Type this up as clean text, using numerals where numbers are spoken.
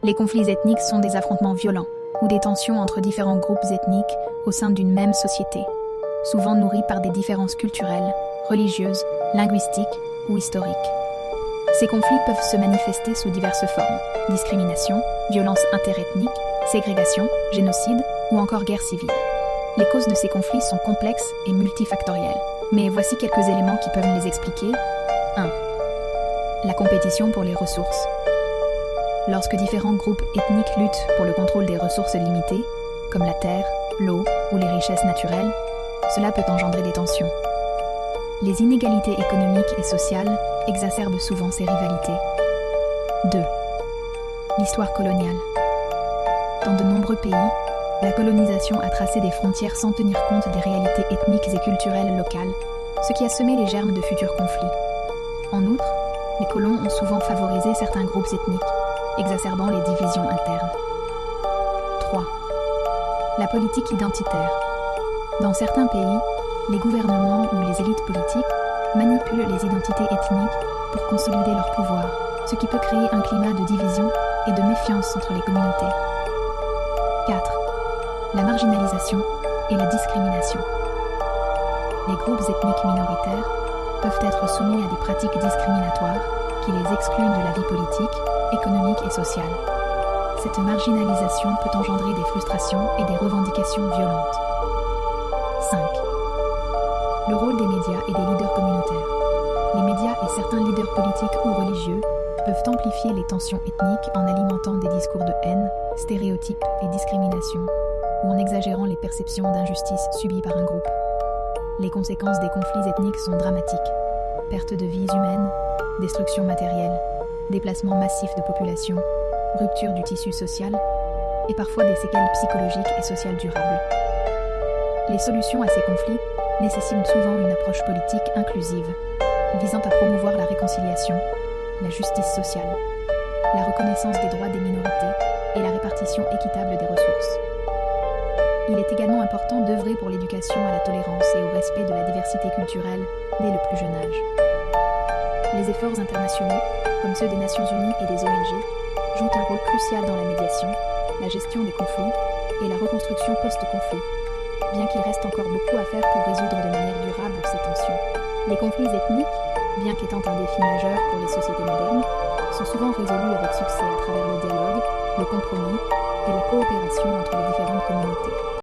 Les conflits ethniques sont des affrontements violents ou des tensions entre différents groupes ethniques au sein d'une même société, souvent nourris par des différences culturelles, religieuses, linguistiques ou historiques. Ces conflits peuvent se manifester sous diverses formes: discrimination, violence interethnique, ségrégation, génocide ou encore guerre civile. Les causes de ces conflits sont complexes et multifactorielles, mais voici quelques éléments qui peuvent les expliquer. 1. La compétition pour les ressources. Lorsque différents groupes ethniques luttent pour le contrôle des ressources limitées, comme la terre, l'eau ou les richesses naturelles, cela peut engendrer des tensions. Les inégalités économiques et sociales exacerbent souvent ces rivalités. 2. L'histoire coloniale. Dans de nombreux pays, la colonisation a tracé des frontières sans tenir compte des réalités ethniques et culturelles locales, ce qui a semé les germes de futurs conflits. En outre, les colons ont souvent favorisé certains groupes ethniques, exacerbant les divisions internes. 3. La politique identitaire. Dans certains pays, les gouvernements ou les élites politiques manipulent les identités ethniques pour consolider leur pouvoir, ce qui peut créer un climat de division et de méfiance entre les communautés. 4. La marginalisation et la discrimination. Les groupes ethniques minoritaires peuvent être soumis à des pratiques discriminatoires qui les excluent de la vie politique, économique et sociale. Cette marginalisation peut engendrer des frustrations et des revendications violentes. 5. Le rôle des médias et des leaders communautaires. Les médias et certains leaders politiques ou religieux peuvent amplifier les tensions ethniques en alimentant des discours de haine, stéréotypes et discrimination, ou en exagérant les perceptions d'injustice subies par un groupe. Les conséquences des conflits ethniques sont dramatiques. Perte de vies humaines, destruction matérielle, déplacement massif de population, rupture du tissu social et parfois des séquelles psychologiques et sociales durables. Les solutions à ces conflits nécessitent souvent une approche politique inclusive, visant à promouvoir la réconciliation, la justice sociale, la reconnaissance des droits des minorités et la répartition équitable des ressources. Il est également important d'œuvrer pour l'éducation à la tolérance et au respect de la diversité culturelle dès le plus jeune âge. Les efforts internationaux, comme ceux des Nations Unies et des ONG, jouent un rôle crucial dans la médiation, la gestion des conflits et la reconstruction post-conflit, bien qu'il reste encore beaucoup à faire pour résoudre de manière durable ces tensions. Les conflits ethniques, bien qu'étant un défi majeur pour les sociétés modernes, sont souvent résolus avec succès à travers le dialogue, le compromis et la coopération entre les différentes communautés.